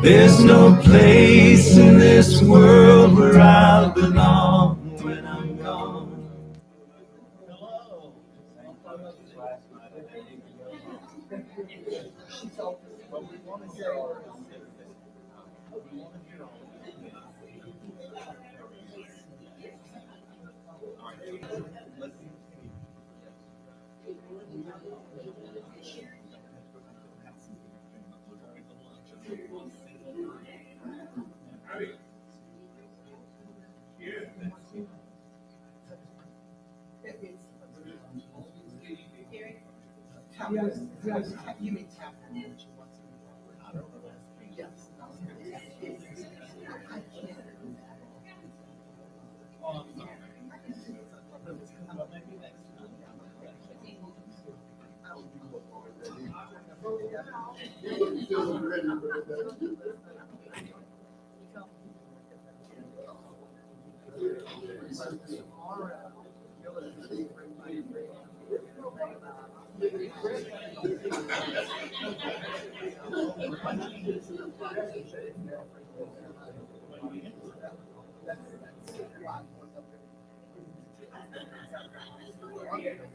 There's no place in this world where I belong when I'm gone. You mean tap? Yes.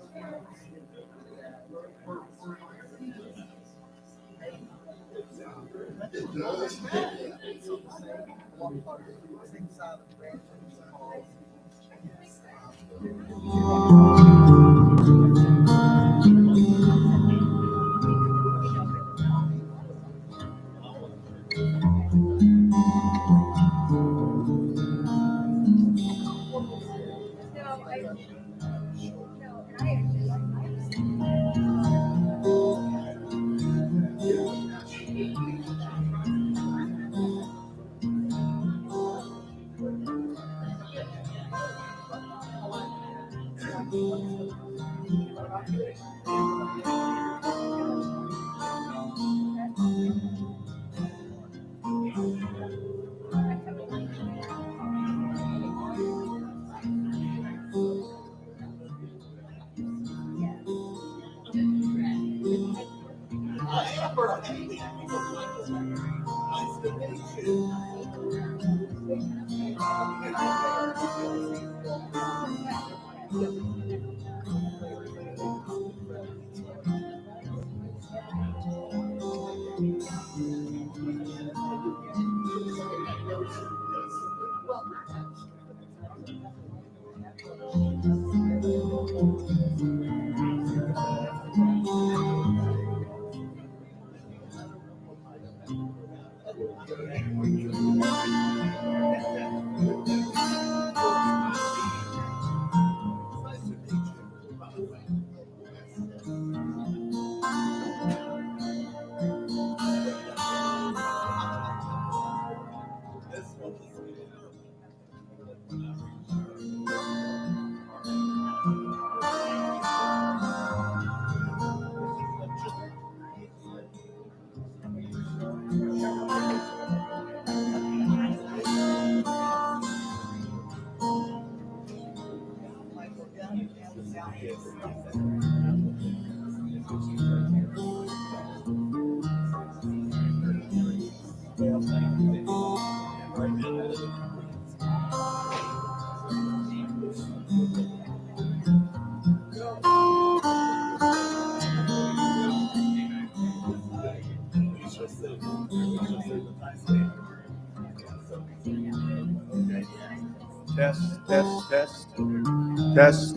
Test, test, test, test.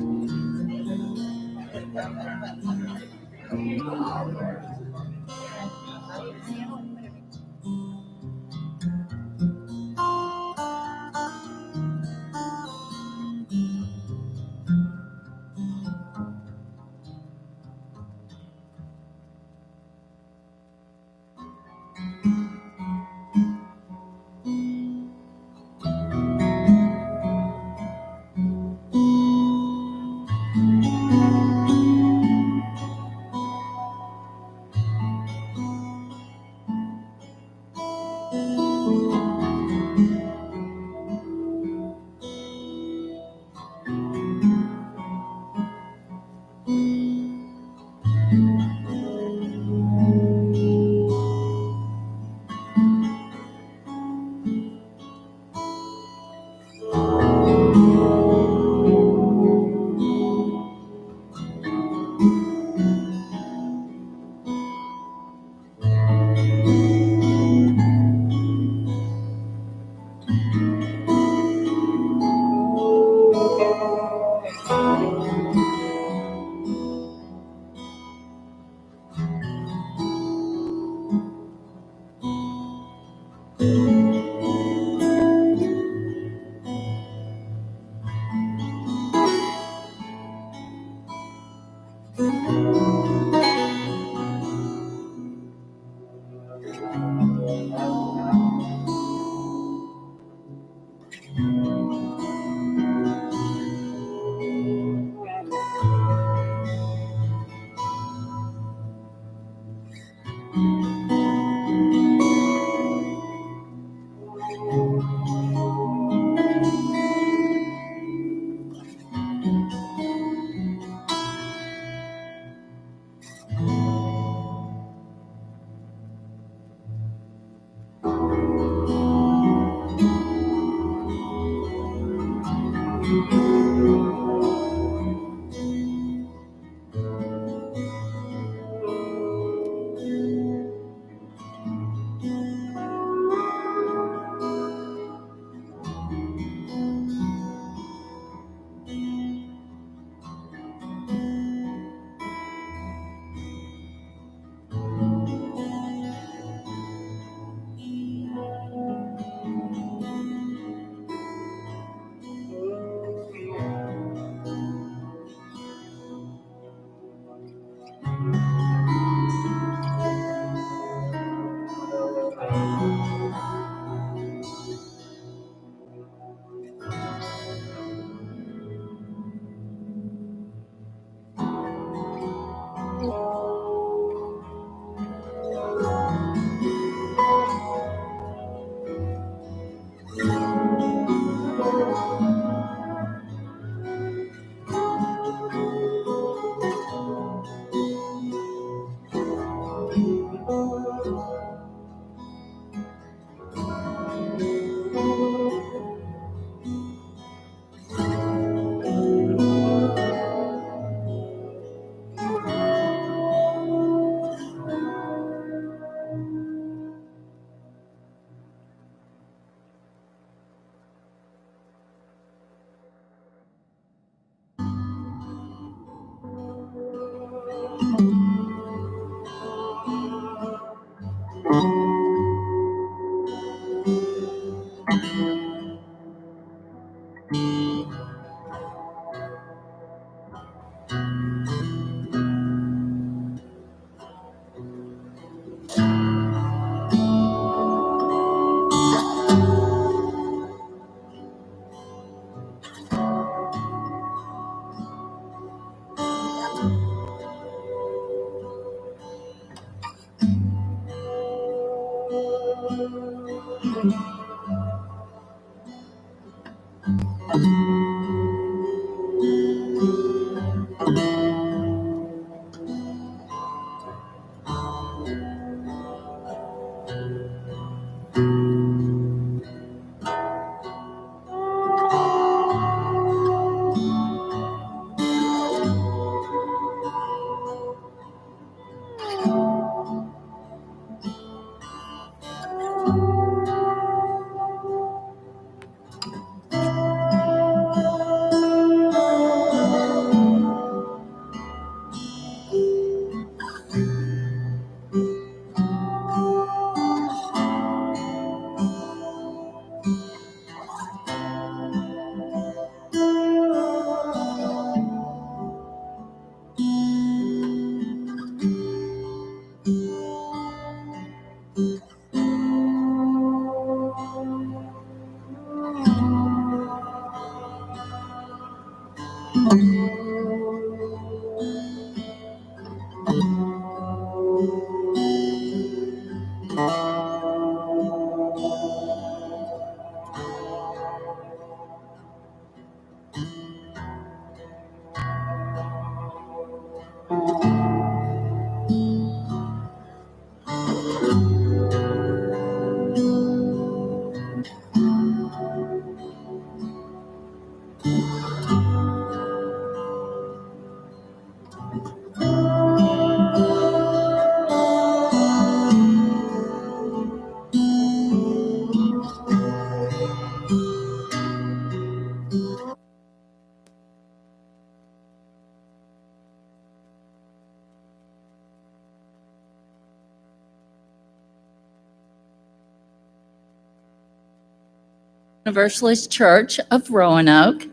Universalist Church of Roanoke.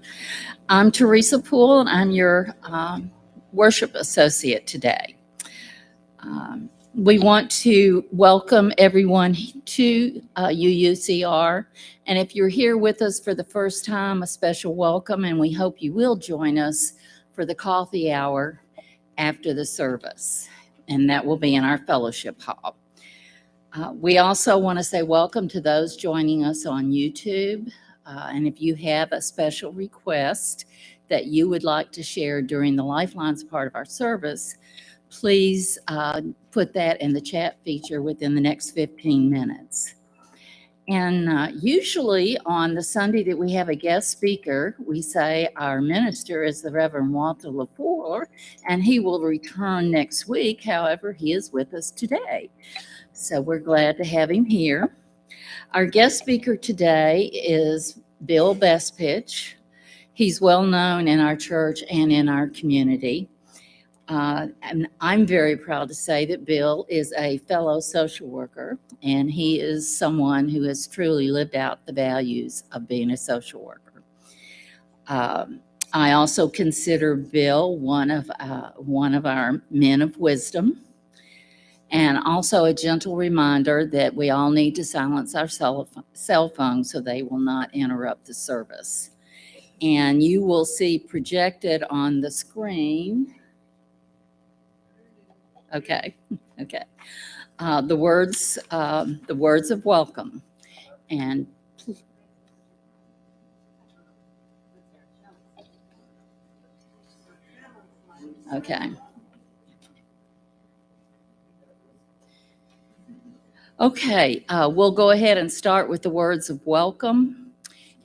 I'm Teresa Poole, and I'm your worship associate today. We want to welcome everyone to UUCR, and if you're here with us for the first time, a special welcome, and we hope you will join us for the coffee hour after the service, and that will be in our fellowship hall. We also want to say welcome to those joining us on YouTube. And if you have a special request that you would like to share during the Lifelines part of our service, please put that in the chat feature within the next 15 minutes. And usually on the Sunday that we have a guest speaker, we say our minister is the Reverend Walter Lepore, and he will return next week. However, he is with us today. So we're glad to have him here. Our guest speaker today is Bill Bestpitch. He's well known in our church and in our community. And I'm very proud to say that Bill is a fellow social worker, and he is someone who has truly lived out the values of being a social worker. I also consider Bill one of our men of wisdom. And also a gentle reminder that we all need to silence our cell phones so they will not interrupt the service. And you will see projected on the screen. Okay. The words of welcome. And okay. Okay, we'll go ahead and start with the words of welcome.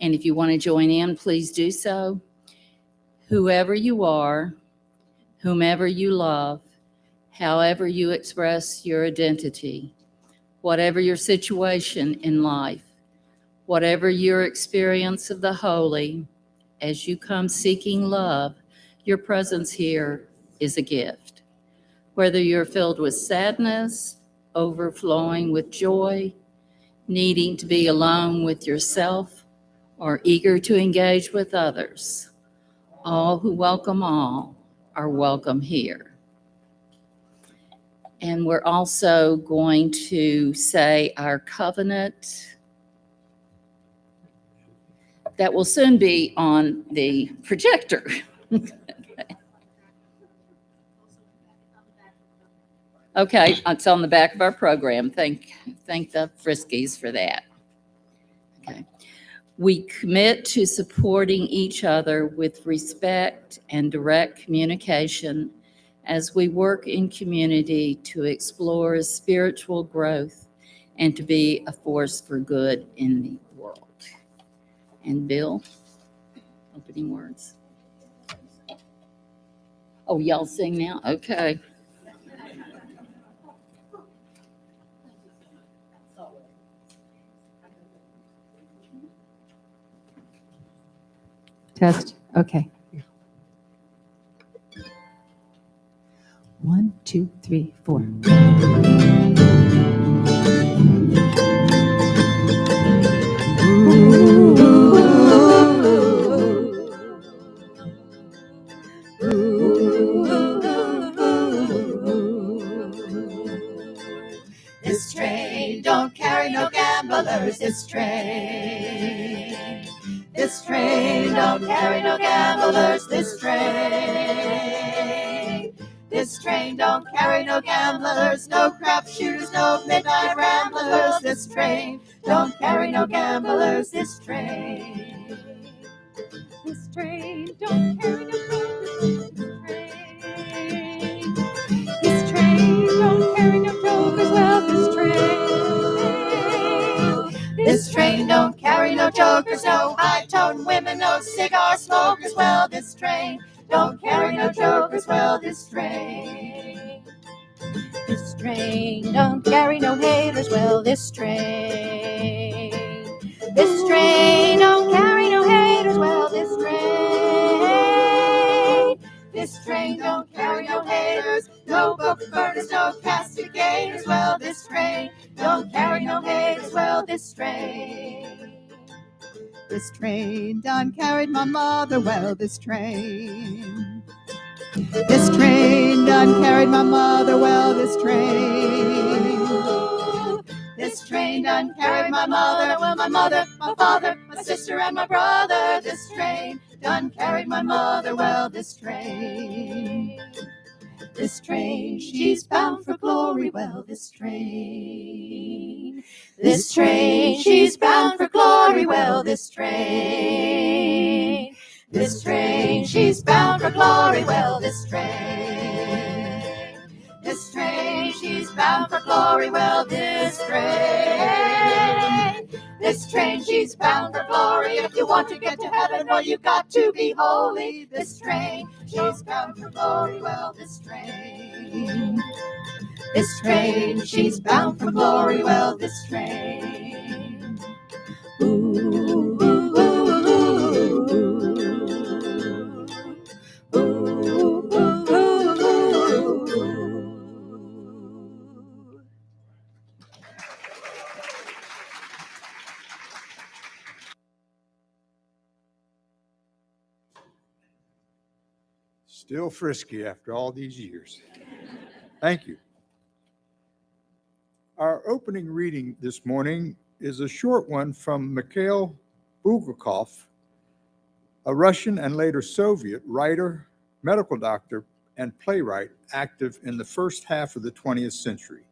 And if you want to join in, please do so. Whoever you are, whomever you love, however you express your identity, whatever your situation in life, whatever your experience of the holy, as you come seeking love, your presence here is a gift. Whether you're filled with sadness, overflowing with joy, needing to be alone with yourself, or eager to engage with others, all who welcome all are welcome here. And we're also going to say our covenant that will soon be on the projector. Okay, it's on the back of our program. Thank the Friskies for that. Okay. We commit to supporting each other with respect and direct communication as we work in community to explore spiritual growth and to be a force for good in the world. And Bill, opening words. Oh, y'all sing now? Okay. Test. Okay. 1, 2, 3, 4. This train don't carry no gamblers. This train don't carry no gamblers. This train don't carry no gamblers, no crap shooters, no midnight ramblers. This train don't carry no gamblers. This train don't carry no gamblers. This train don't carry no jokers. Well, this train don't carry no jokers, no high-toned women, no cigar smokers. Well, this train don't carry no jokers. Well, this train don't carry no haters. Well, this train don't carry no haters. Well, this train don't carry no haters, no book burners, no castigators. Well, this train don't carry no haters. Well, this train This train done carried my mother well, this train. This train done carried my mother well, this train. This train done carried my mother, well, my mother, my father, my sister, and my brother. This train done carried my mother well, this train. This train, she's bound for glory, well, this train. This train, she's bound for glory, well, this train. This train, she's bound for glory, well, this train. This train, she's bound for glory, well, this train. This train, she's bound for glory. If you want to get to heaven, well, you've got to be holy. This train, she's bound for glory, well, this train. This train, she's bound for glory, well, this train. Ooh, ooh, ooh, ooh, ooh, ooh, ooh, ooh. Still frisky after all these years. Thank you. Our opening reading this morning is a short one from Mikhail Bulgakov, a Russian and later Soviet writer, medical doctor, and playwright active in the first half of the 20th century.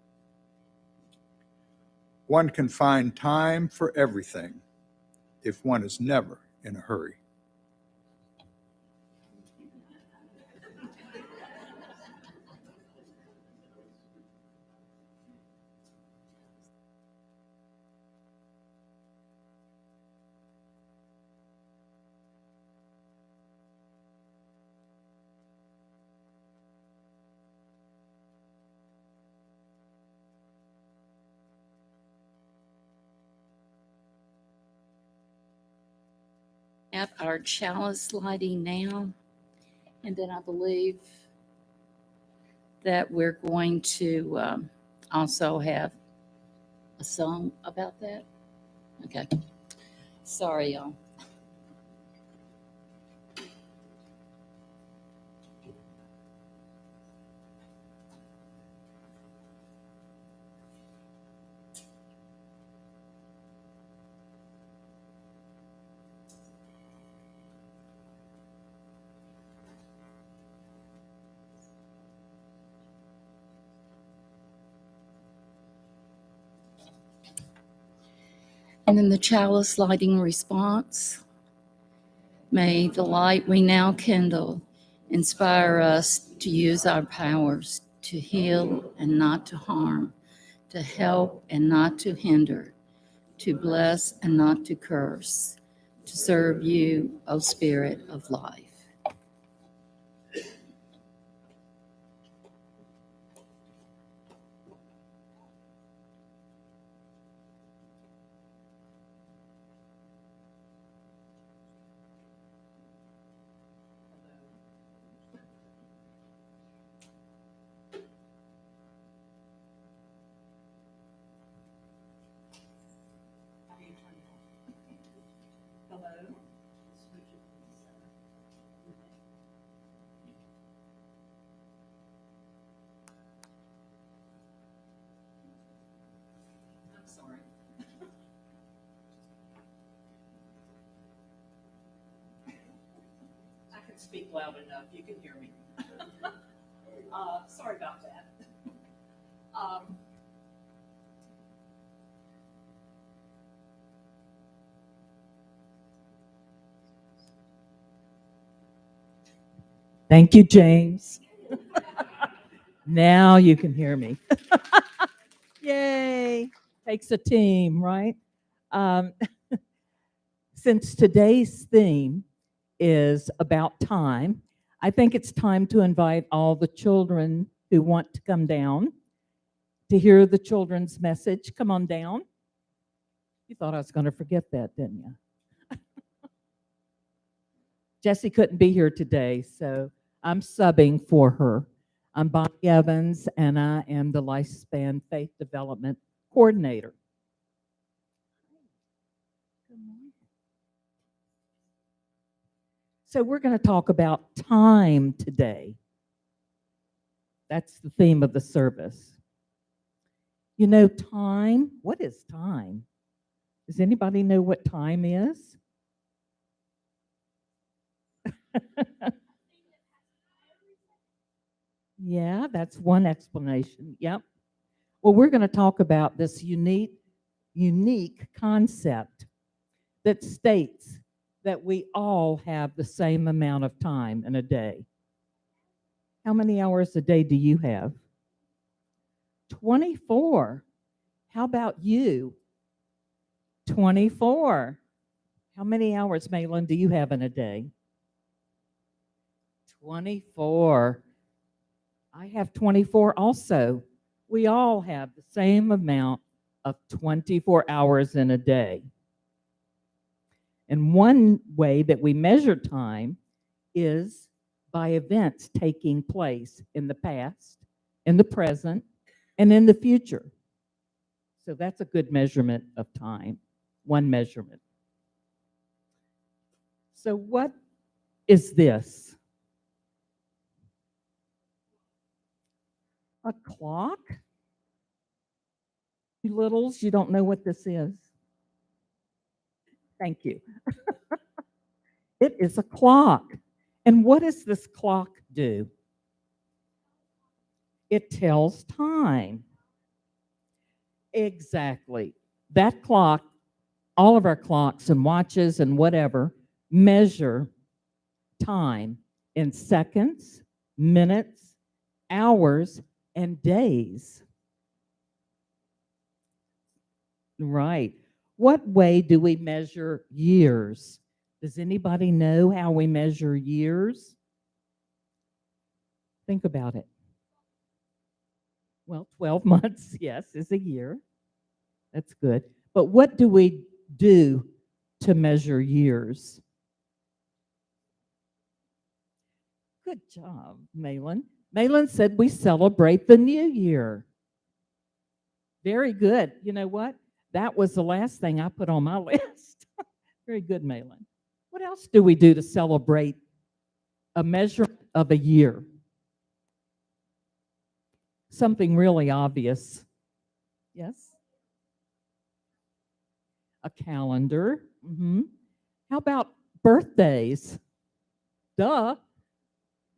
One can find time for everything if one is never in a hurry. At our chalice lighting now, and then I believe that we're going to also have a song about that. Okay. Sorry, y'all. And in the chalice lighting response, may the light we now kindle inspire us to use our powers to heal and not to harm, to help and not to hinder, to bless and not to curse, to serve you, O Spirit of life. Speak loud enough, you can hear me. Sorry about that. Thank you, James. Now you can hear me. Yay. Takes a team, right? Since today's theme is about time, I think it's time to invite all the children who want to come down to hear the children's message. Come on down. You thought I was going to forget that, didn't you? Jessie couldn't be here today, so I'm subbing for her. I'm Bonnie Evans, and I am the Lifespan Faith Development Coordinator. So we're going to talk about time today. That's the theme of the service. You know, time, what is time? Does anybody know what time is? Yeah, that's one explanation. Yep. Well, we're going to talk about this unique concept that states that we all have the same amount of time in a day. How many hours a day do you have? 24. How about you? 24. How many hours, Malin, do you have in a day? 24. I have 24 also. We all have the same amount of 24 hours in a day. And one way that we measure time is by events taking place in the past, in the present, and in the future. So that's a good measurement of time, one measurement. So what is this? A clock? You littles, you don't know what this is? Thank you. It is a clock. And what does this clock do? It tells time. Exactly. That clock, all of our clocks and watches and whatever, measure time in seconds, minutes, hours, and days. Right. What way do we measure years? Does anybody know how we measure years? Think about it. Well, 12 months, yes, is a year. That's good. But what do we do to measure years? Good job, Malin. Malin said we celebrate the new year. Very good. You know what? That was the last thing I put on my list. Very good, Malin. What else do we do to celebrate a measurement of a year? Something really obvious. Yes? A calendar. How about birthdays? Duh.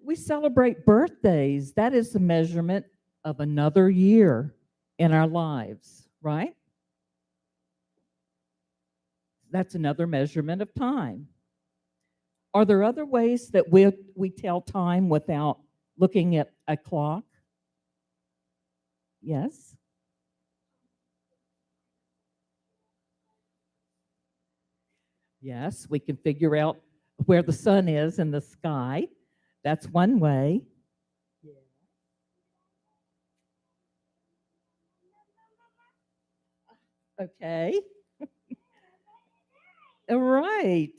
We celebrate birthdays. That is the measurement of another year in our lives, right? That's another measurement of time. Are there other ways that we tell time without looking at a clock? Yes. Yes, we can figure out where the sun is in the sky. That's one way. Okay. All right.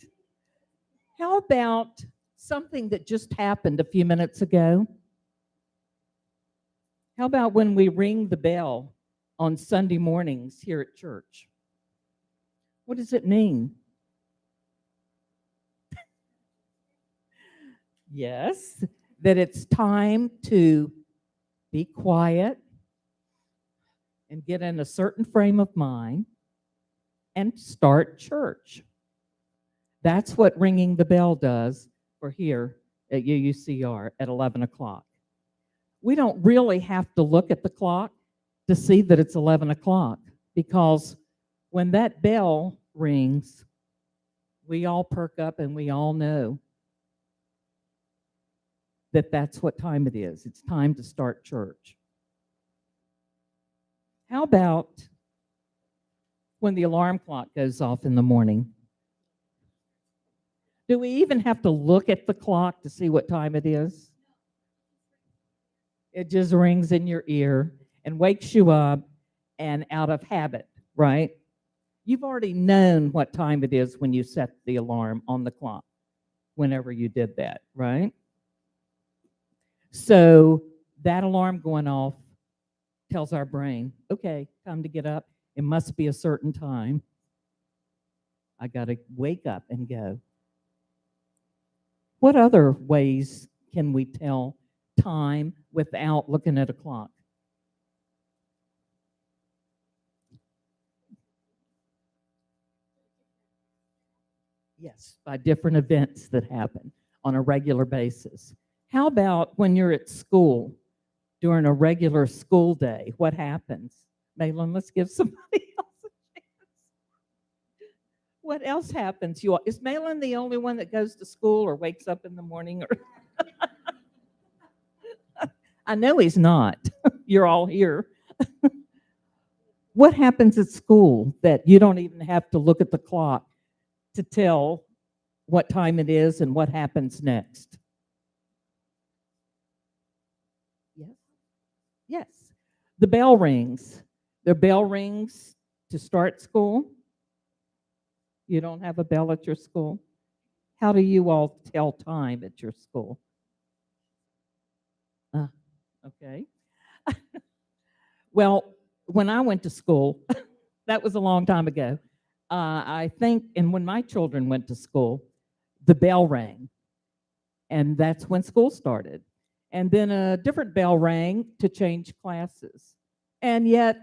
How about something that just happened a few minutes ago? How about when we ring the bell on Sunday mornings here at church? What does it mean? Yes, that it's time to be quiet and get in a certain frame of mind and start church. That's what ringing the bell does for here at UUCR at 11 o'clock. We don't really have to look at the clock to see that it's 11 o'clock, because when that bell rings, we all perk up and we all know that that's what time it is. It's time to start church. How about when the alarm clock goes off in the morning? Do we even have to look at the clock to see what time it is? It just rings in your ear and wakes you up, and out of habit, right? You've already known what time it is when you set the alarm on the clock, whenever you did that, right? So that alarm going off tells our brain, okay, time to get up. It must be a certain time. I got to wake up and go. What other ways can we tell time without looking at a clock? Yes, by different events that happen on a regular basis. How about when you're at school during a regular school day? What happens? Malin, let's give somebody else a chance. What else happens? Is Malin the only one that goes to school or wakes up in the morning? Or I know he's not. You're all here. What happens at school that you don't even have to look at the clock to tell what time it is and what happens next? Yes. Yes. The bell rings. The bell rings to start school. You don't have a bell at your school? How do you all tell time at your school? Okay. Well, when I went to school, that was a long time ago. I think, and when my children went to school, the bell rang, and that's when school started. And then a different bell rang to change classes. And yet,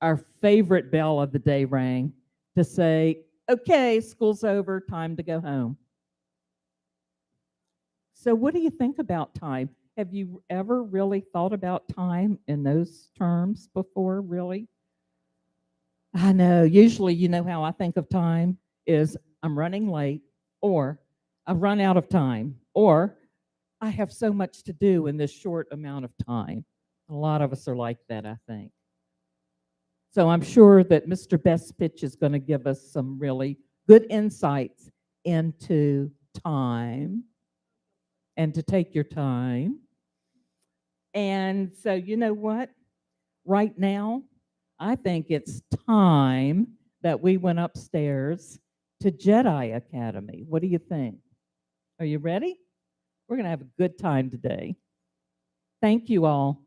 our favorite bell of the day rang to say, okay, school's over, time to go home. So, what do you think about time? Have you ever really thought about time in those terms before, really? I know, usually, you know how I think of time is I'm running late, or I've run out of time, or I have so much to do in this short amount of time. A lot of us are like that, I think. So I'm sure that Mr. Bestpitch is going to give us some really good insights into time and to take your time. And so, you know what? Right now, I think it's time that we went upstairs to Jedi Academy. What do you think? Are you ready? We're going to have a good time today. Thank you all.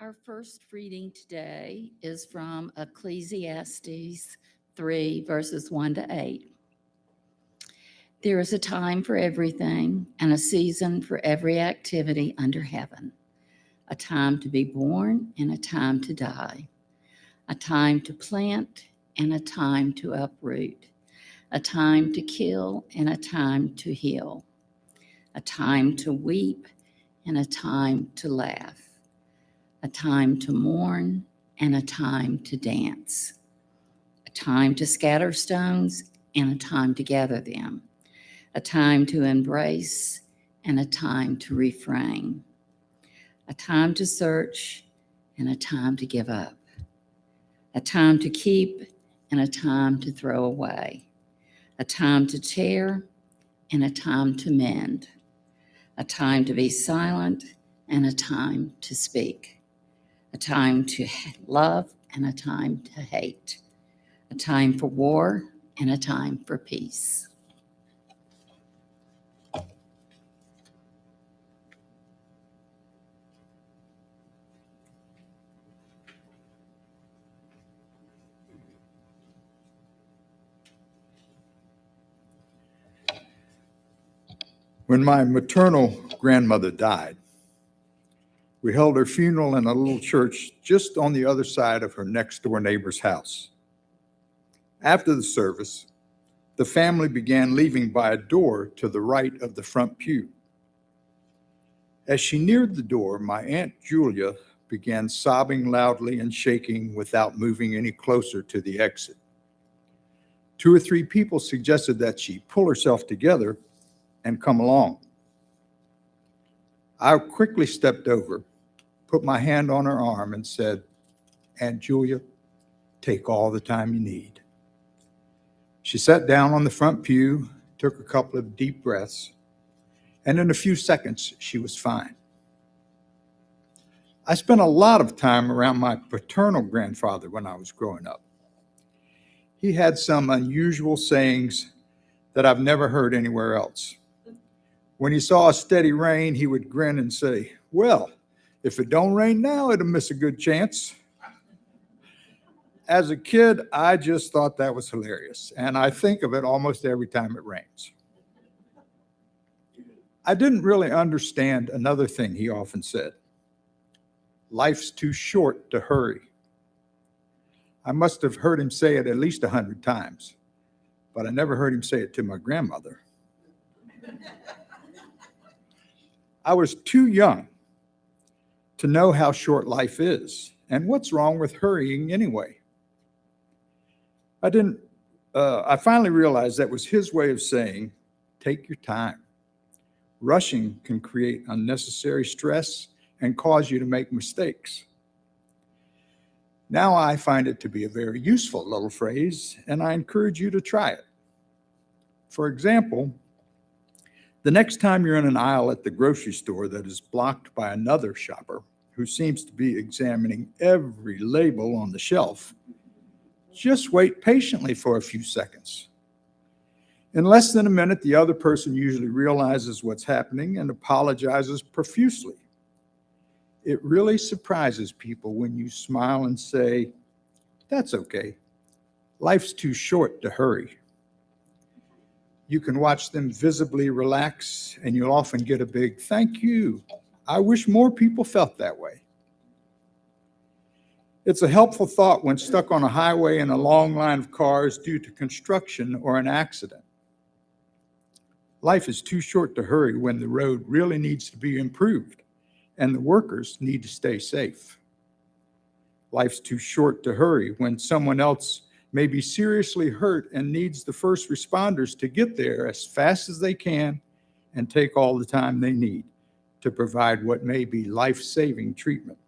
Our first reading today is from Ecclesiastes 3, verses 1 to 8. There is a time for everything and a season for every activity under heaven, a time to be born and a time to die, a time to plant and a time to uproot, a time to kill and a time to heal, a time to weep and a time to laugh, a time to mourn and a time to dance, a time to scatter stones and a time to gather them, a time to embrace and a time to refrain, a time to search and a time to give up, a time to keep and a time to throw away, a time to tear and a time to mend, a time to be silent and a time to speak, a time to love and a time to hate, a time for war and a time for peace. When my maternal grandmother died, we held her funeral in a little church just on the other side of her next door neighbor's house. After the service, the family began leaving by a door to the right of the front pew. As she neared the door, my Aunt Julia began sobbing loudly and shaking without moving any closer to the exit. 2 or 3 people suggested that she pull herself together and come along. I quickly stepped over, put my hand on her arm and said, Aunt Julia, take all the time you need." She sat down on the front pew, took a couple of deep breaths, and in a few seconds, she was fine. I spent a lot of time around my paternal grandfather when I was growing up. He had some unusual sayings that I've never heard anywhere else. When he saw a steady rain, he would grin and say, "Well, if it don't rain now, it'll miss a good chance." As a kid, I just thought that was hilarious, and I think of it almost every time it rains. I didn't really understand another thing he often said: "Life's too short to hurry." I must have heard him say it at least 100 times, but I never heard him say it to my grandmother. I was too young to know how short life is and what's wrong with hurrying anyway. I finally realized that was his way of saying, take your time. Rushing can create unnecessary stress and cause you to make mistakes. Now I find it to be a very useful little phrase, and I encourage you to try it. For example, the next time you're in an aisle at the grocery store that is blocked by another shopper who seems to be examining every label on the shelf, just wait patiently for a few seconds. In less than a minute, the other person usually realizes what's happening and apologizes profusely. It really surprises people when you smile and say, "That's okay. Life's too short to hurry." You can watch them visibly relax, and you'll often get a big "thank you. I wish more people felt that way." It's a helpful thought when stuck on a highway in a long line of cars due to construction or an accident. Life is too short to hurry when the road really needs to be improved and the workers need to stay safe. Life's too short to hurry when someone else may be seriously hurt and needs the first responders to get there as fast as they can and take all the time they need to provide what may be life-saving treatment.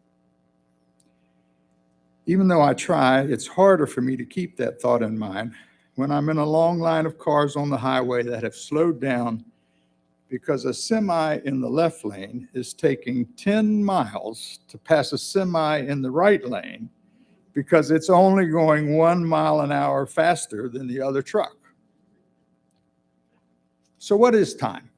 Even though I try, it's harder for me to keep that thought in mind when I'm in a long line of cars on the highway that have slowed down because a semi in the left lane is taking 10 miles to pass a semi in the right lane because it's only going 1 mile an hour faster than the other truck. So what is time?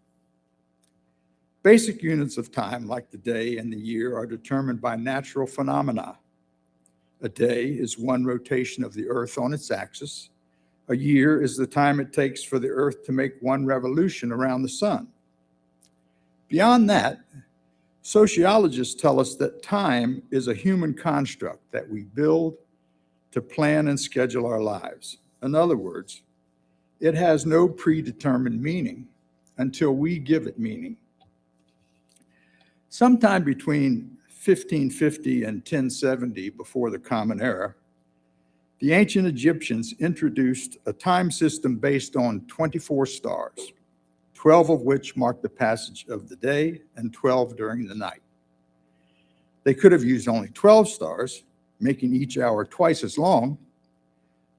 Basic units of time, like the day and the year, are determined by natural phenomena. A day is one rotation of the Earth on its axis. A year is the time it takes for the Earth to make one revolution around the sun. Beyond that, sociologists tell us that time is a human construct that we build to plan and schedule our lives. In other words, it has no predetermined meaning until we give it meaning. Sometime between 1550 and 1070, before the Common Era, the ancient Egyptians introduced a time system based on 24 stars, 12 of which mark the passage of the day and 12 during the night. They could have used only 12 stars, making each hour twice as long,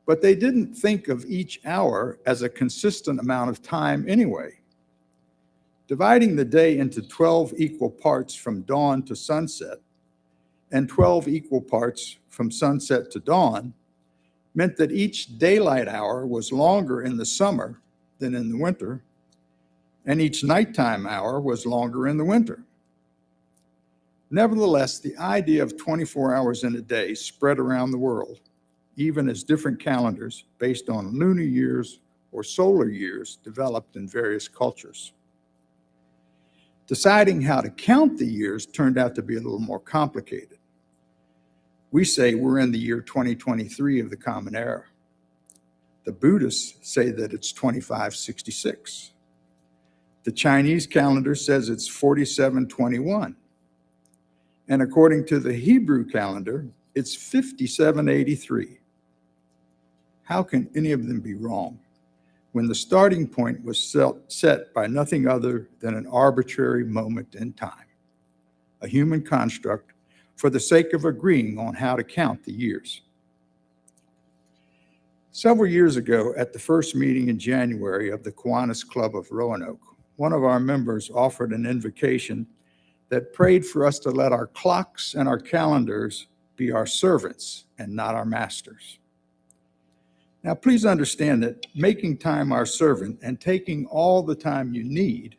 but they didn't think of each hour as a consistent amount of time anyway. Dividing the day into 12 equal parts from dawn to sunset and 12 equal parts from sunset to dawn meant that each daylight hour was longer in the summer than in the winter, and each nighttime hour was longer in the winter. Nevertheless, the idea of 24 hours in a day spread around the world, even as different calendars based on lunar years or solar years developed in various cultures. Deciding how to count the years turned out to be a little more complicated. We say we're in the year 2023 of the Common Era. The Buddhists say that it's 2566. The Chinese calendar says it's 4721. And according to the Hebrew calendar, it's 5783. How can any of them be wrong when the starting point was set by nothing other than an arbitrary moment in time, a human construct for the sake of agreeing on how to count the years. Several years ago, at the first meeting in January of the Kiwanis Club of Roanoke, one of our members offered an invocation that prayed for us to let our clocks and our calendars be our servants and not our masters. Now, please understand that making time our servant and taking all the time you need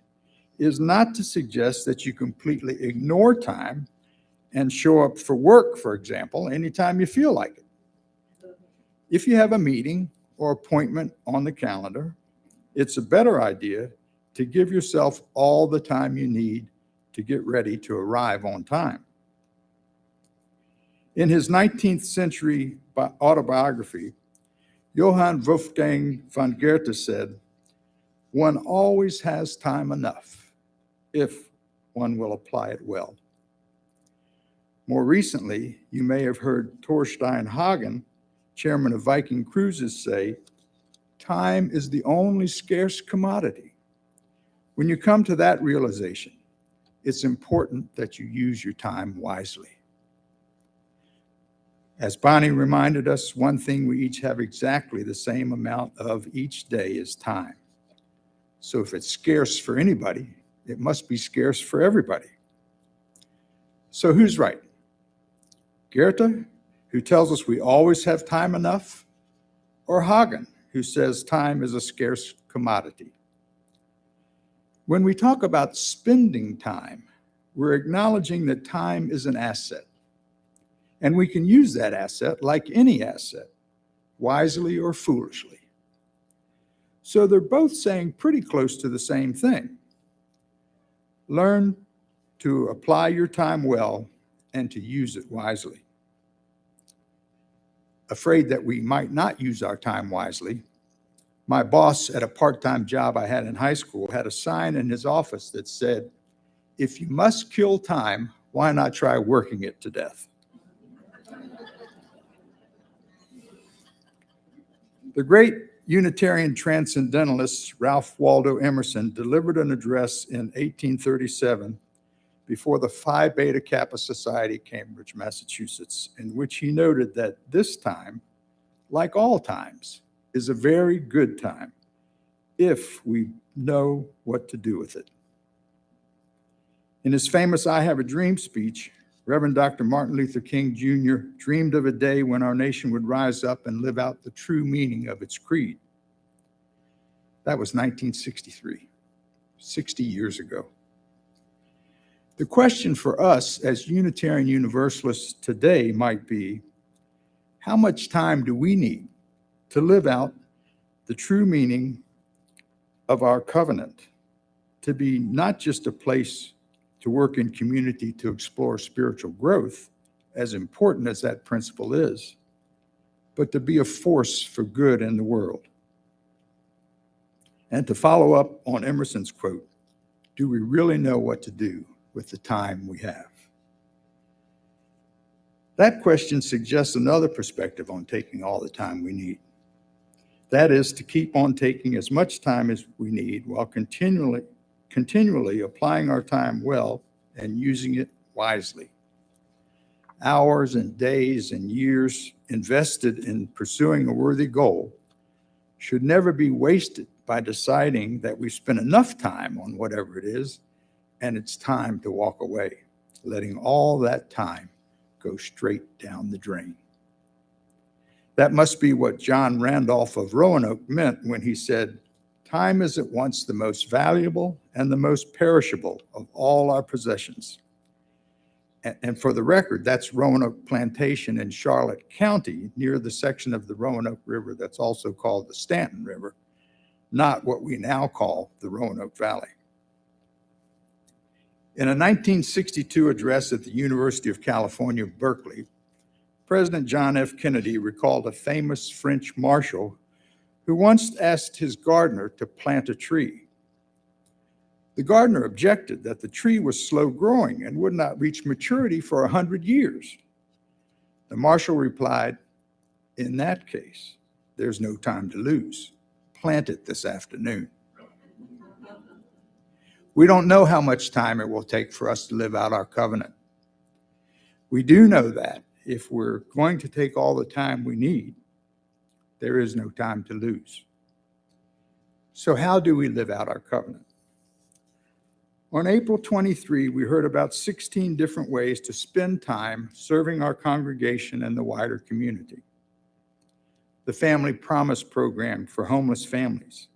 is not to suggest that you completely ignore time and show up for work, for example, anytime you feel like it. If you have a meeting or appointment on the calendar, it's a better idea to give yourself all the time you need to get ready to arrive on time. In his 19th century autobiography, Johann Wolfgang von Goethe said, "One always has time enough if one will apply it well." More recently, you may have heard Thorstein Hagen, chairman of Viking Cruises, say, "Time is the only scarce commodity." When you come to that realization, it's important that you use your time wisely. As Bonnie reminded us, one thing we each have exactly the same amount of each day is time. So if it's scarce for anybody, it must be scarce for everybody. So who's right? Goethe, who tells us we always have time enough, or Hagen, who says time is a scarce commodity? When we talk about spending time, we're acknowledging that time is an asset. And we can use that asset like any asset, wisely or foolishly. So they're both saying pretty close to the same thing. Learn to apply your time well and to use it wisely. Afraid that we might not use our time wisely, my boss at a part-time job I had in high school had a sign in his office that said, "If you must kill time, why not try working it to death?" The great Unitarian transcendentalist Ralph Waldo Emerson delivered an address in 1837 before the Phi Beta Kappa Society, Cambridge, Massachusetts, in which he noted that this time, like all times, is a very good time if we know what to do with it. In his famous "I Have a Dream" speech, Reverend Dr. Martin Luther King Jr. dreamed of a day when our nation would rise up and live out the true meaning of its creed. That was 1963, 60 years ago. The question for us as Unitarian Universalists today might be, how much time do we need to live out the true meaning of our covenant, to be not just a place to work in community to explore spiritual growth, as important as that principle is, but to be a force for good in the world? And to follow up on Emerson's quote, do we really know what to do with the time we have? That question suggests another perspective on taking all the time we need. That is to keep on taking as much time as we need while continually applying our time well and using it wisely. Hours and days and years invested in pursuing a worthy goal should never be wasted by deciding that we've spent enough time on whatever it is and it's time to walk away, letting all that time go straight down the drain. That must be what John Randolph of Roanoke meant when he said, "Time is at once the most valuable and the most perishable of all our possessions." And for the record, that's Roanoke Plantation in Charlotte County, near the section of the Roanoke River that's also called the Stanton River, not what we now call the Roanoke Valley. In a 1962 address at the University of California, Berkeley, President John F. Kennedy recalled a famous French marshal who once asked his gardener to plant a tree. The gardener objected that the tree was slow growing and would not reach maturity for 100 years. The marshal replied, "In that case, there's no time to lose. Plant it this afternoon." We don't know how much time it will take for us to live out our covenant. We do know that if we're going to take all the time we need, there is no time to lose. So how do we live out our covenant? On April 23, we heard about 16 different ways to spend time serving our congregation and the wider community. The Family Promise Program for homeless families,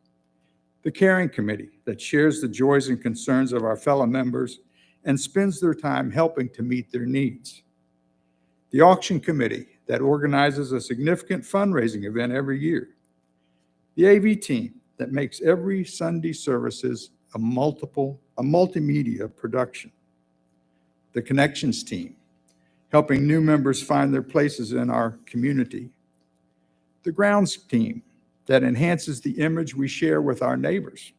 the Caring Committee that shares the joys and concerns of our fellow members and spends their time helping to meet their needs, the Auction Committee that organizes a significant fundraising event every year, the AV team that makes every Sunday services a multimedia production, the Connections team, helping new members find their places in our community, the Grounds team that enhances the image we share with our neighbors,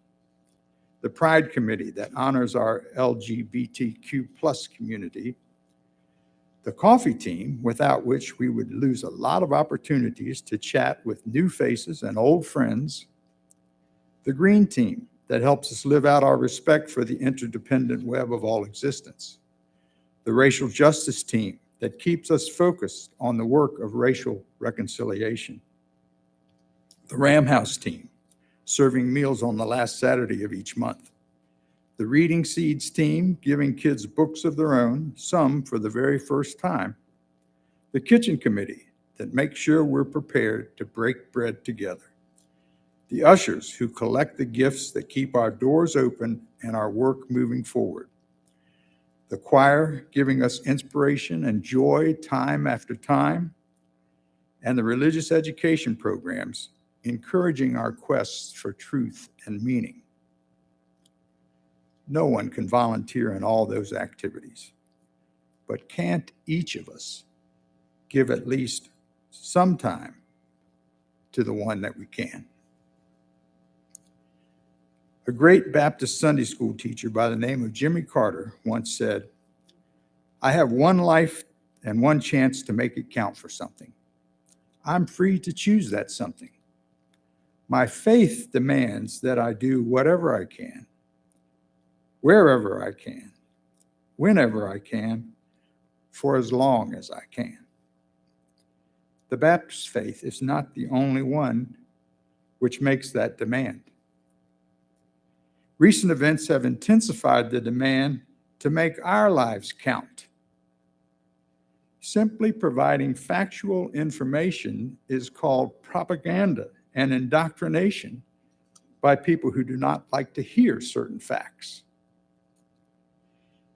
the Pride Committee that honors our LGBTQ plus community, the Coffee team, without which we would lose a lot of opportunities to chat with new faces and old friends, the Green team that helps us live out our respect for the interdependent web of all existence, the Racial Justice team that keeps us focused on the work of racial reconciliation, the Ram House team, serving meals on the last Saturday of each month, the Reading Seeds team, giving kids books of their own, some for the very first time, the Kitchen Committee that makes sure we're prepared to break bread together, the ushers who collect the gifts that keep our doors open and our work moving forward, the choir giving us inspiration and joy time after time, and the religious education programs encouraging our quests for truth and meaning. No one can volunteer in all those activities, but can't each of us give at least some time to the one that we can? A great Baptist Sunday school teacher by the name of Jimmy Carter once said, "I have one life and one chance to make it count for something. I'm free to choose that something. My faith demands that I do whatever I can, wherever I can, whenever I can, for as long as I can." The Baptist faith is not the only one which makes that demand. Recent events have intensified the demand to make our lives count. Simply providing factual information is called propaganda and indoctrination by people who do not like to hear certain facts.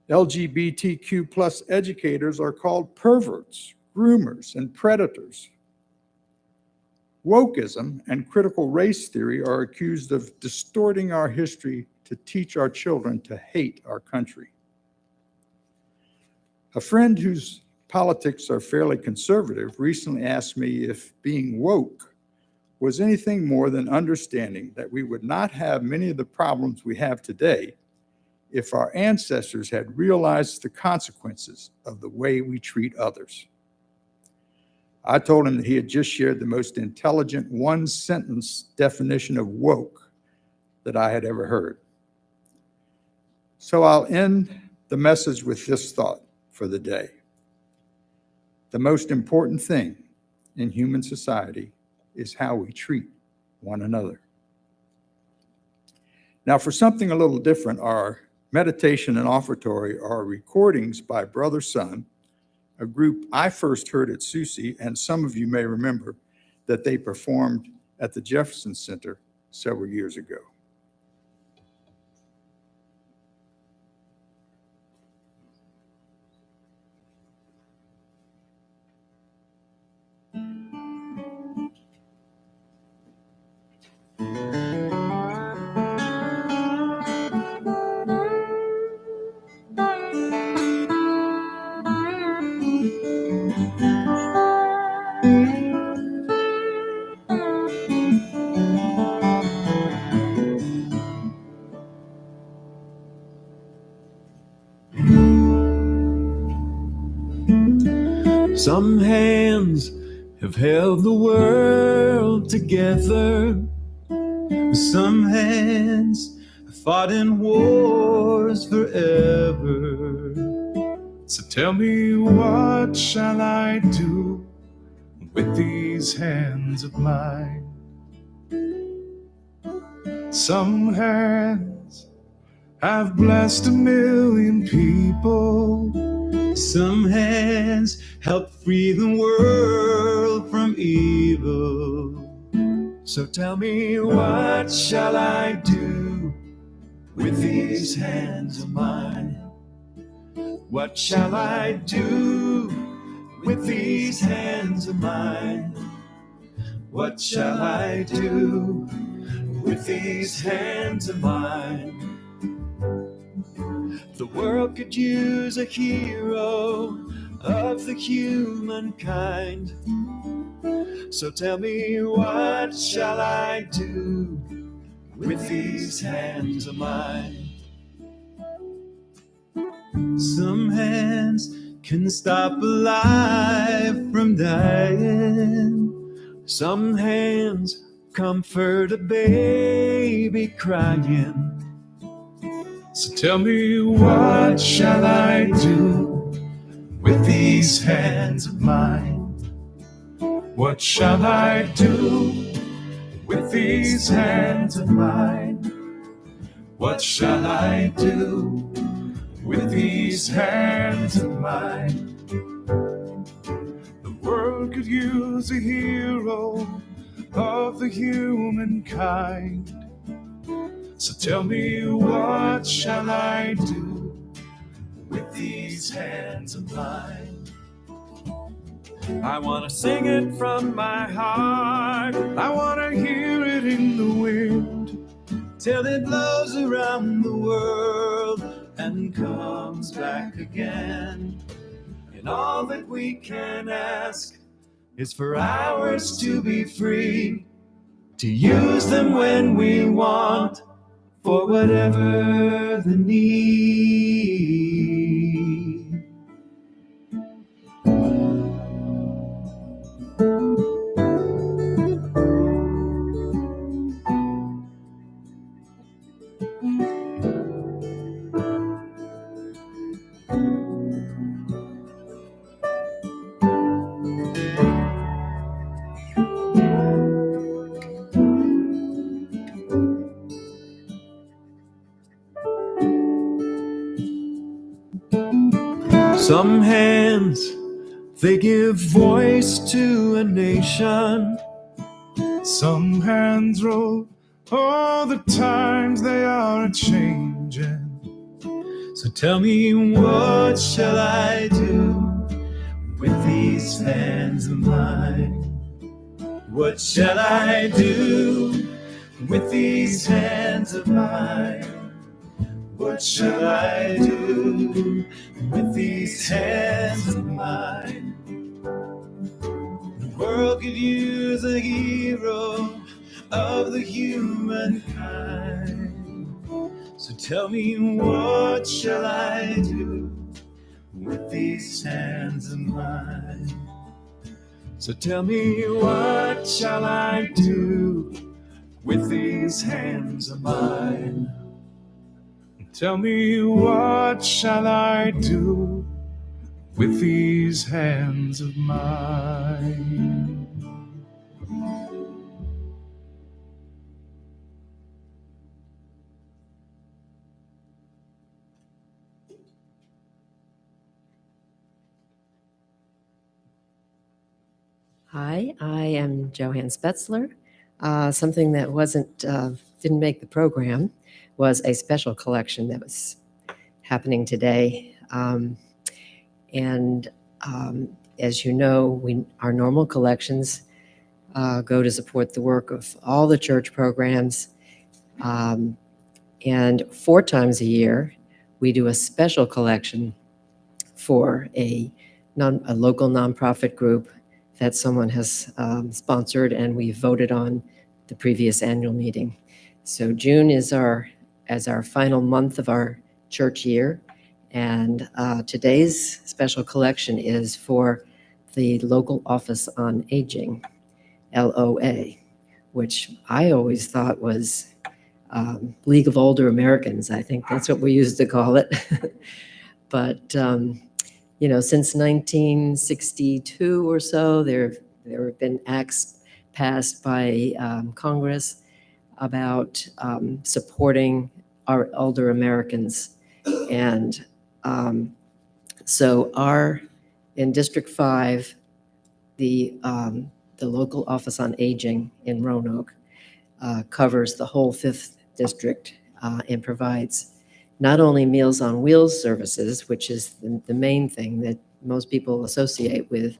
LGBTQ plus educators are called perverts, groomers, and predators. Wokeism and critical race theory are accused of distorting our history to teach our children to hate our country. A friend whose politics are fairly conservative recently asked me if being woke was anything more than understanding that we would not have many of the problems we have today if our ancestors had realized the consequences of the way we treat others. I told him that he had just shared the most intelligent one-sentence definition of woke that I had ever heard. So I'll end the message with this thought for the day. The most important thing in human society is how we treat one another. Now, for something a little different, our meditation and offertory are recordings by Brother Sun, a group I first heard at Susie, and some of you may remember that they performed at the Jefferson Center several years ago. Some hands have held the world together. Some hands have fought in wars forever. So tell me, what shall I do with these hands of mine? Some hands have blessed 1,000,000 people. Some hands help free the world from evil. So tell me, what shall I do with these hands of mine? What shall I do with these hands of mine? What shall I do with these hands of mine? The world could use a hero of the humankind. So tell me, what shall I do with these hands of mine? Some hands can stop a life from dying. Some hands comfort a baby crying. So tell me, what shall I do with these hands of mine? What shall I do with these hands of mine? What shall I do with these hands of mine? The world could use a hero of the humankind. So tell me, what shall I do with these hands of mine? I want to sing it from my heart. I want to hear it in the wind till it blows around the world and comes back again. And all that we can ask is for ours to be free, to use them when we want, for whatever the need. Some hands, they give voice to a nation. Some hands roll all the times they are a-changing. So tell me, what shall I do with these hands of mine? What shall I do with these hands of mine? What shall I do with these hands of mine? The world could use a hero of the humankind. So tell me, what shall I do with these hands of mine? So tell me, what shall I do with these hands of mine? Tell me, what shall I do with these hands of mine? Hi, I am Joanne Spetzler. Something that didn't make the program was a special collection that was happening today. As you know, our normal collections go to support the work of all the church programs. And 4 times a year, we do a special collection for a local nonprofit group that someone has sponsored, and we voted on the previous annual meeting. So June is our final month of our church year, and today's special collection is for the Local Office on Aging, LOA, which I always thought was League of Older Americans. I think that's what we used to call it. But Since 1962 or so, there have been acts passed by Congress about supporting our elder Americans. And so in District 5, the local Office on Aging in Roanoke covers the whole 5th district and provides not only Meals on Wheels services, which is the main thing that most people associate with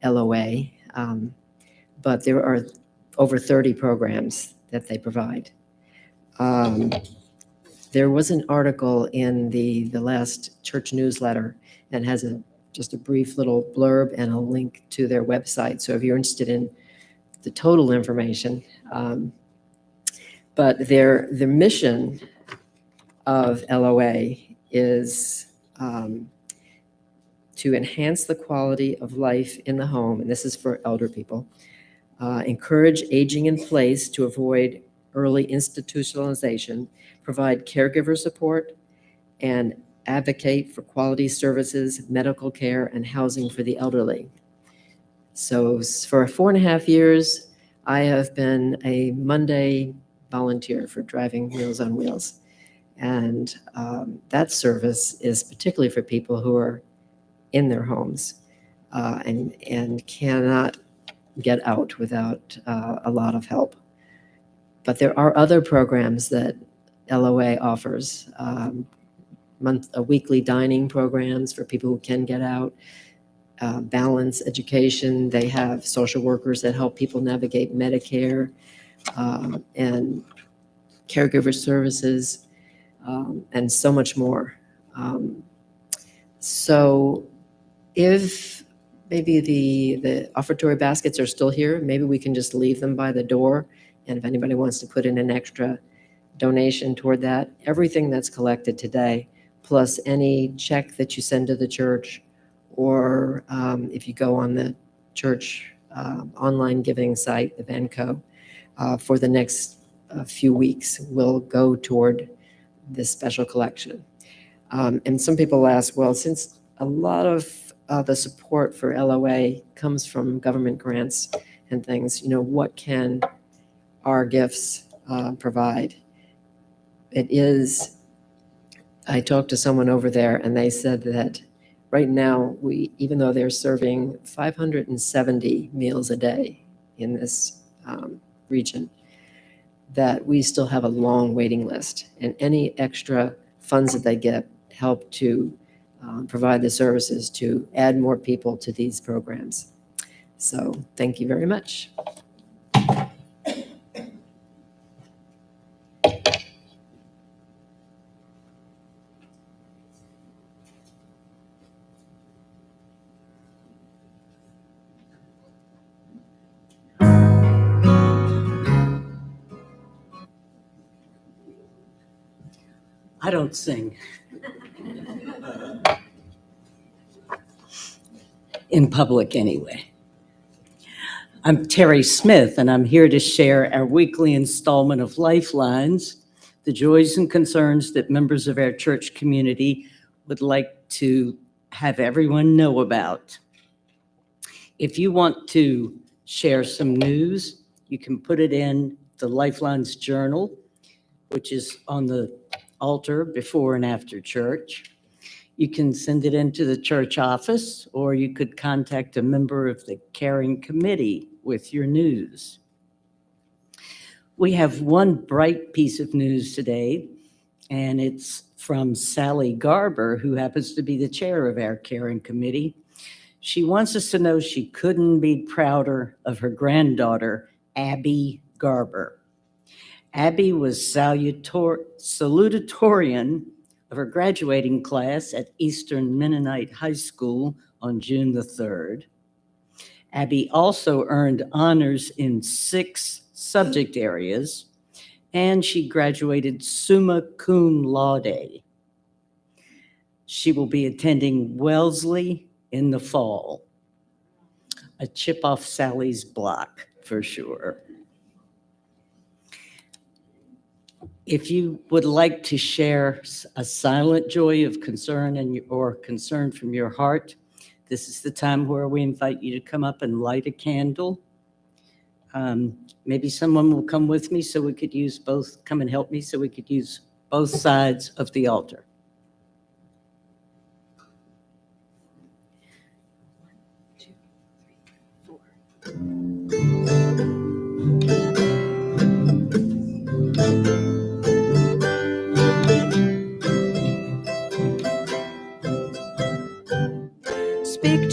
LOA, but there are over 30 programs that they provide. There was an article in the last church newsletter and has just a brief little blurb and a link to their website. So if you're interested in the total information, but the mission of LOA is to enhance the quality of life in the home, and this is for elder people, encourage aging in place to avoid early institutionalization, provide caregiver support, and advocate for quality services, medical care, and housing for the elderly. So for 4.5 years, I have been a Monday volunteer for driving Meals on Wheels. And that service is particularly for people who are in their homes and cannot get out without a lot of help. But there are other programs that LOA offers, weekly dining programs for people who can get out, balance education. They have social workers that help people navigate Medicare and caregiver services, and so much more. So if maybe the offertory baskets are still here, maybe we can just leave them by the door. And if anybody wants to put in an extra donation toward that, everything that's collected today, plus any check that you send to the church, or if you go on the church online giving site, the Vanco, for the next few weeks will go toward this special collection. And some people ask, well, since a lot of the support for LOA comes from government grants and things, what can our gifts provide? I talked to someone over there and they said that right now, even though they're serving 570 meals a day in this region, that we still have a long waiting list, and any extra funds that they get help to provide the services to add more people to these programs. So thank you very much. I don't sing. In public, anyway. I'm Terry Smith, and I'm here to share our weekly installment of Lifelines, the joys and concerns that members of our church community would like to have everyone know about. If you want to share some news, you can put it in the Lifelines Journal, which is on the altar before and after church. You can send it into the church office, or you could contact a member of the caring committee with your news. We have one bright piece of news today, and it's from Sally Garber, who happens to be the chair of our caring committee. She wants us to know she couldn't be prouder of her granddaughter, Abby Garber. Abby was salutatorian of her graduating class at Eastern Mennonite High School on June the 3rd. Abby also earned honors in 6 subject areas, and she graduated summa cum laude. She will be attending Wellesley in the fall. A chip off Sally's block, for sure. If you would like to share a silent joy of concern or concern from your heart, This is the time where we invite you to come up and light a candle. Maybe someone will come with me so we could use both, come and help me so we could use both sides of the altar. Speak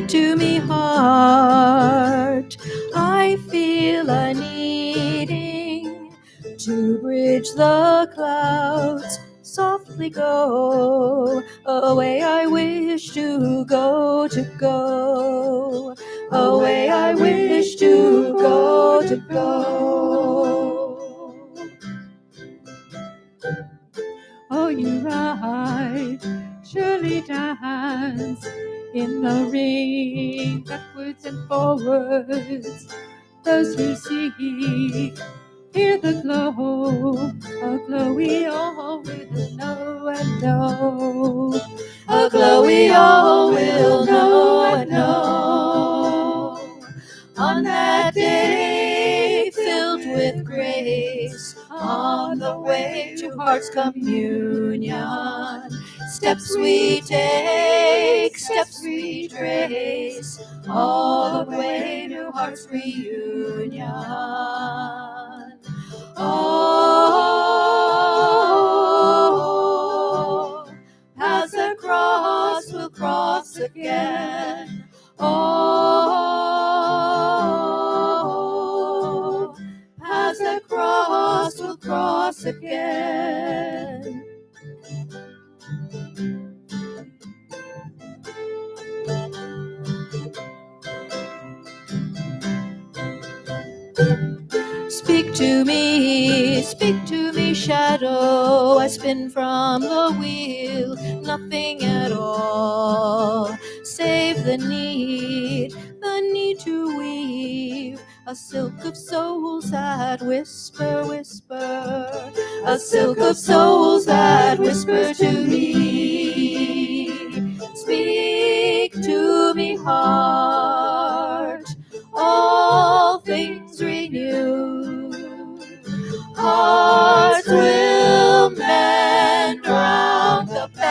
to me, heart. I feel a needing to bridge the clouds. Softly go away. I wish to go, away. I wish to go. Oh, you ride, surely dance in the ring, backwards and forwards. Those who see, hear the glow, a glow we all will know and know, A glow we all will know and know. On that day filled with grace, on the way to heart's communion, steps we take, steps we trace, all the way to heart's reunion. Oh, as the cross will cross again. Oh, as the cross will cross again. Speak to me, shadow. I spin from the wheel, nothing at all, save the need to weave a silk of souls that whisper, whisper, a silk of souls that whisper to me. Speak to me, heart, all things renew. Hearts will mend round the bend.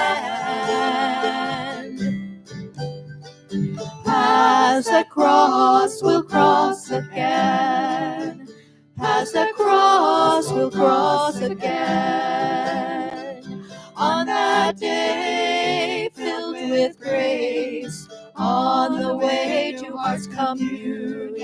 As the cross will cross again. As the cross will cross again. On that day filled with grace, on the way to heart's communion,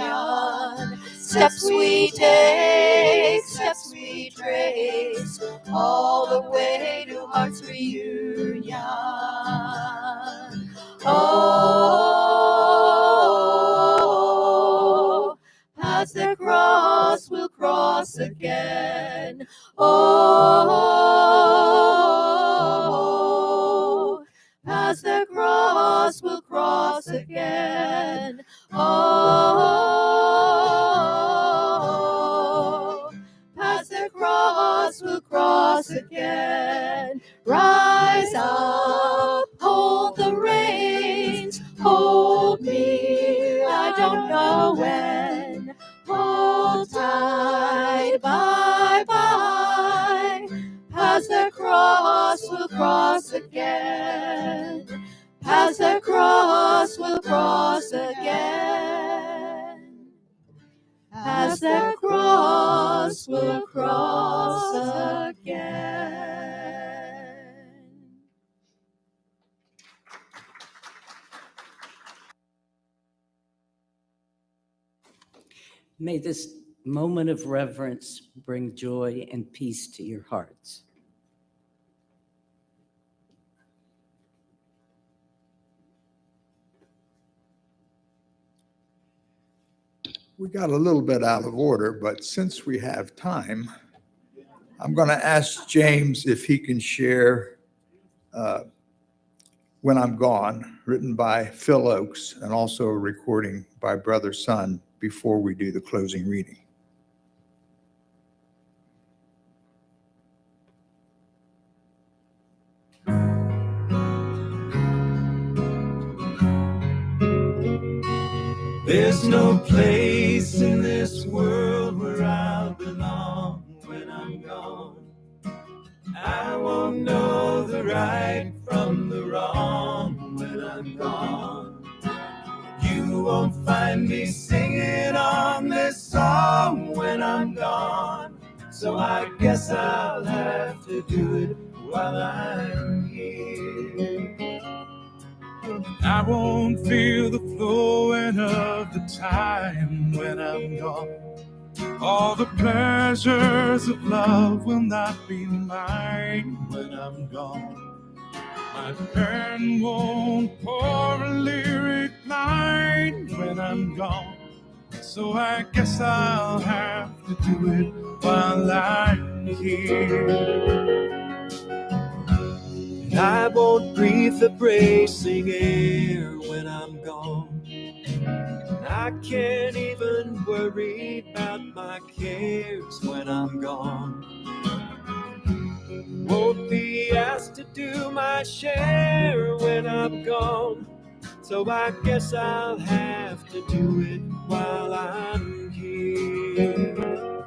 steps we take, steps we trace, all the way to heart's reunion. Oh, as the cross will cross again. Oh, as the cross will cross again. Oh, as the cross will cross again. Rise up, hold the reins, hold me, I don't know when. Hold tight, bye-bye, as the cross will cross again. As the cross will cross again. As the cross will cross again. May this moment of reverence bring joy and peace to your hearts. We got a little bit out of order, but since we have time, I'm going to ask James if he can share When I'm Gone, written by Phil Oakes, and also a recording by Brother Son before we do the closing reading. There's no place in this world where I'll belong when I'm gone. I won't know the right from the wrong when I'm gone. You won't find me singing on this song when I'm gone. So I guess I'll have to do it while I'm here. I won't feel the flowing of the time when I'm gone. All the pleasures of love will not be mine when I'm gone. My pen won't pour a lyric line when I'm gone. So I guess I'll have to do it while I'm here. And I won't breathe the bracing air when I'm gone. And I can't even worry about my cares when I'm gone. Won't be asked to do my share when I'm gone. So I guess I'll have to do it while I'm here.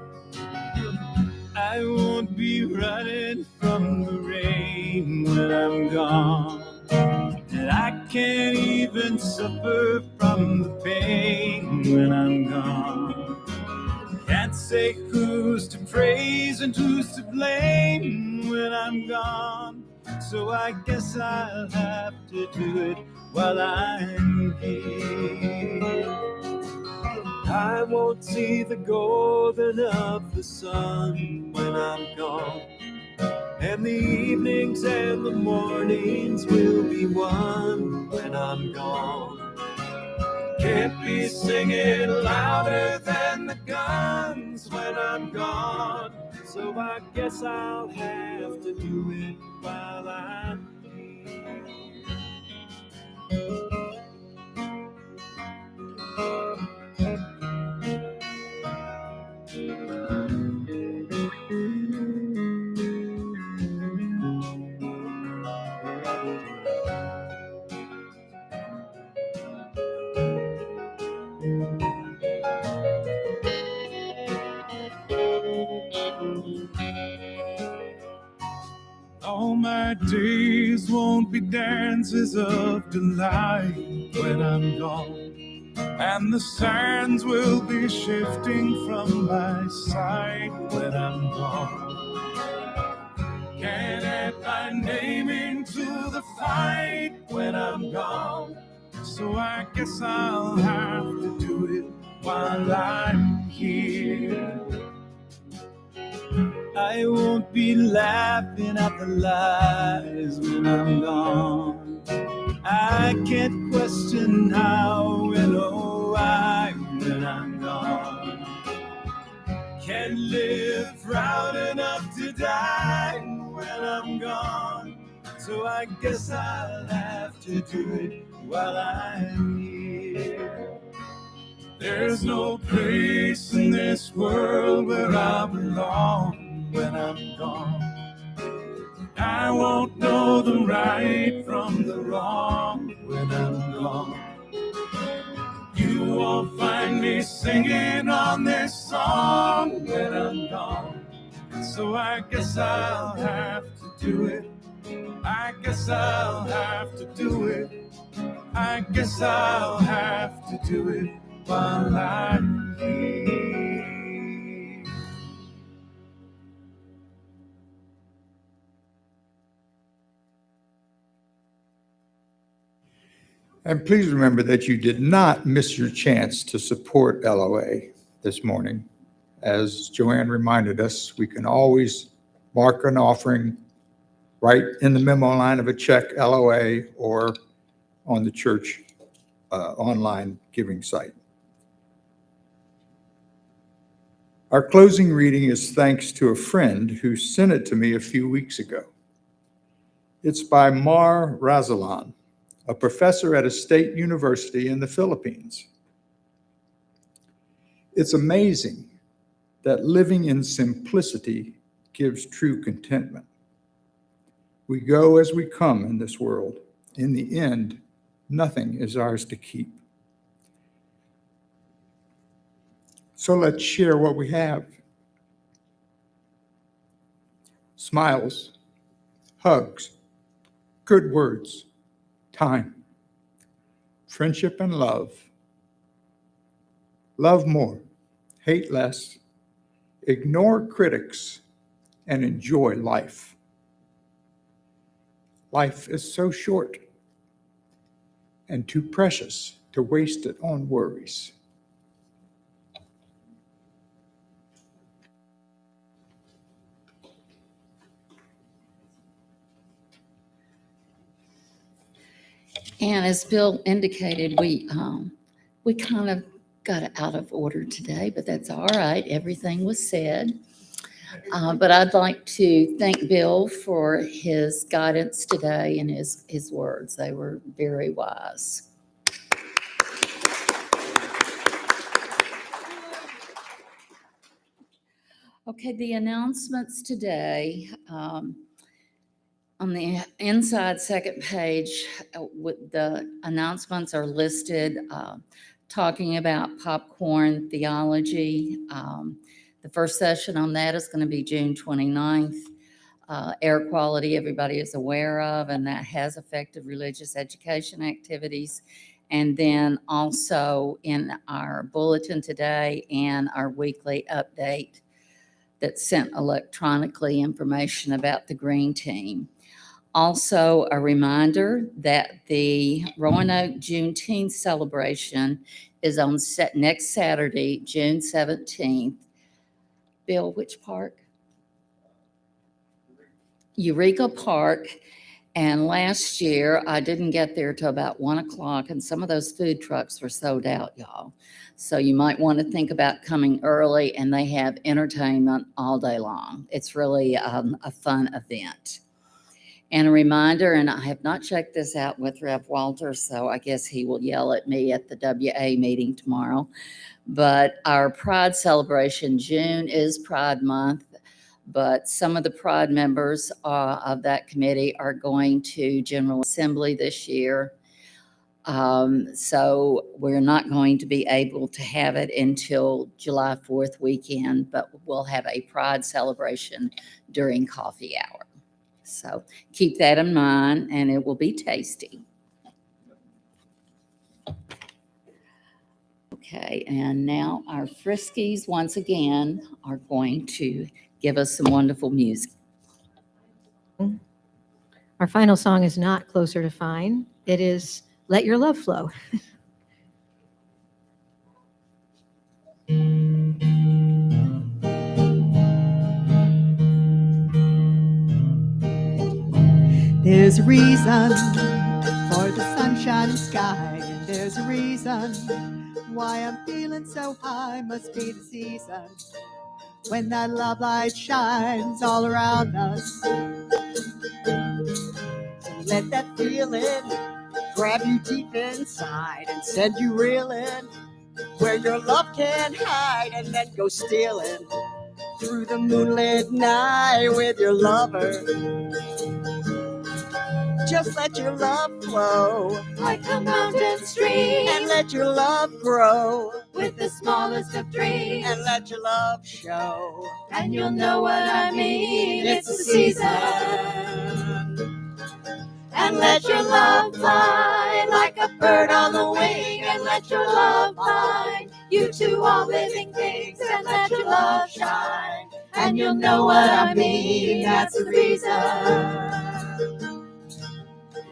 I won't be running from the rain when I'm gone. And I can't even suffer from the pain when I'm gone. Can't say who's to praise and who's to blame when I'm gone. So I guess I'll have to do it while I'm here. I won't see the golden of the sun when I'm gone. And the evenings and the mornings will be one when I'm gone. Can't be singing louder than the guns when I'm gone. So I guess I'll have to do it while I'm here. All my days won't be dances of delight when I'm gone. And the sands will be shifting from my sight when I'm gone. Can't add my name into the fight when I'm gone. So I guess I'll have to do it while I'm here. I won't be laughing at the lies when I'm gone. I can't question how and oh why when I'm gone. Can't live proud enough to die when I'm gone. So I guess I'll have to do it while I'm here. There's no place in this world where I belong when I'm gone. I won't know the right from the wrong when I'm gone. You won't find me singing on this song when I'm gone. So I guess I'll have to do it. I guess I'll have to do it. I guess I'll have to do it while I'm here. And please remember that you did not miss your chance to support LOA this morning. As Joanne reminded us, we can always mark an offering right in the memo line of a check, LOA, or on the church online giving site. Our closing reading is thanks to a friend who sent it to me a few weeks ago. It's by Mar Razalan, a professor at a state university in the Philippines. It's amazing that living in simplicity gives true contentment. We go as we come in this world. In the end, nothing is ours to keep. So let's share what we have. Smiles, hugs, good words, time, friendship and love. Love more, hate less, ignore critics, and enjoy life. Life is so short and too precious to waste it on worries. And as Bill indicated, we kind of got out of order today, but that's all right. Everything was said. But I'd like to thank Bill for his guidance today and his words. They were very wise. Okay, the announcements today. On the inside second page, with the announcements are listed, talking about popcorn theology. The first session on that is going to be June 29th. Air quality, everybody is aware of, and that has affected religious education activities. And then also in our bulletin today and our weekly update that's sent electronically, information about the Green Team. Also, a reminder that the Roanoke Juneteenth celebration is on next Saturday, June 17th. Bill, which park? Eureka Park. And last year, I didn't get there till about 1 o'clock, and some of those food trucks were sold out, y'all. So you might want to think about coming early, and they have entertainment all day long. It's really a fun event. And a reminder, and I have not checked this out with Rev Walter, so I guess he will yell at me at the WA meeting tomorrow. But our Pride celebration, June is Pride Month, but some of the Pride members of that committee are going to General Assembly this year. So we're not going to be able to have it until July 4th weekend, but we'll have a Pride celebration during coffee hour. So keep that in mind, and it will be tasty. Okay, and now our Friskies once again are going to give us some wonderful music. Our final song is not Closer to Fine. It is Let Your Love Flow. There's a reason for the sunshine and sky, and there's a reason why I'm feeling so high. Must be the season when that love light shines all around us. So let that feeling grab you deep inside and send you reeling where your love can't hide, and then go stealing through the moonlit night with your lover. Just let your love flow Like a mountain stream, and let your love grow with the smallest of dreams, and let your love show. and you'll know what I mean. It's the season. And let your love fly like a bird on the wing, and let your love find you to all living things, and let your love shine, and you'll know what I mean. That's the reason.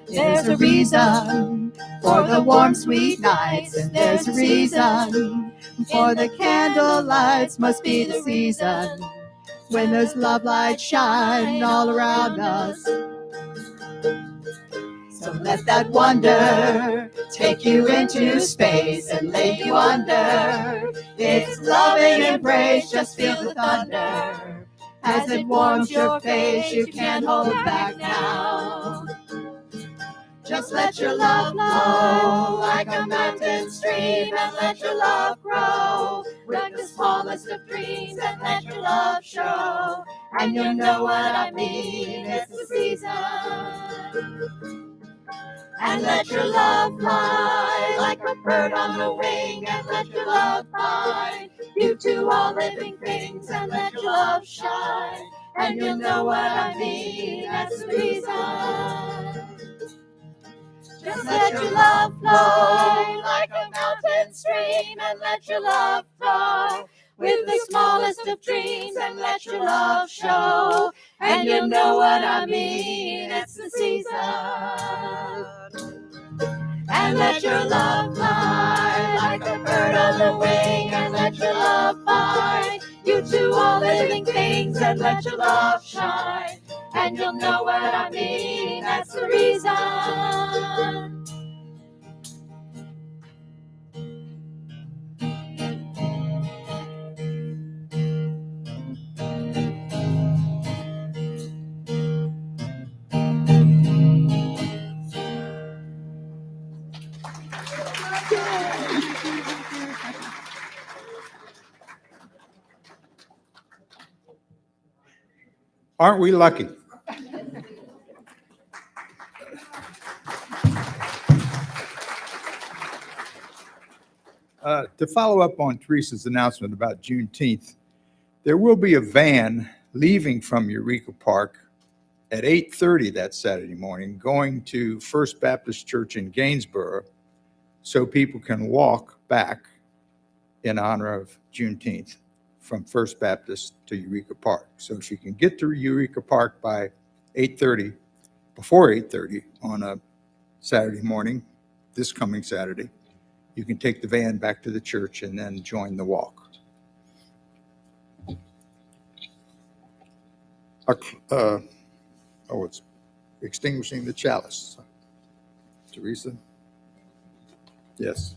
There's a reason for the warm, sweet nights, and there's a reason for the candle lights. Must be the season when those love lights shine all around us. So let that wonder take you into space and lay you under its loving embrace. Just feel the thunder as it warms your face. You can't hold back now. Just let your love flow like a mountain stream, and let your love grow with the smallest of dreams, and let your love show, and you'll know what I mean. It's the season. And let your love fly like a bird on the wing, and let your love find you to all living things, and let your love shine. And you'll know what I mean, that's the reason. Just let your love flow like a mountain stream, and let your love flow with the smallest of dreams, and let your love show. And you'll know what I mean, it's the season. And let your love fly like a bird on the wing, and let your love find you to all living things, and let your love shine. And you'll know what I mean, that's the reason. Aren't we lucky? To follow up on Teresa's announcement about Juneteenth, there will be a van leaving from Eureka Park at 8:30 that Saturday morning, going to First Baptist Church in Gainsborough, so people can walk back in honor of Juneteenth from First Baptist to Eureka Park. So if you can get to Eureka Park by 8:30, before 8:30 on a Saturday morning, this coming Saturday, you can take the van back to the church and then join the walk. It's extinguishing the chalice. Teresa? Yes.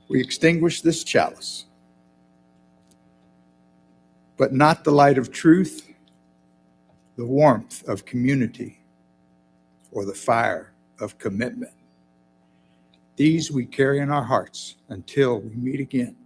We extinguish this chalice, but not the light of truth, the warmth of community, or the fire of commitment. These we carry in our hearts until we meet again.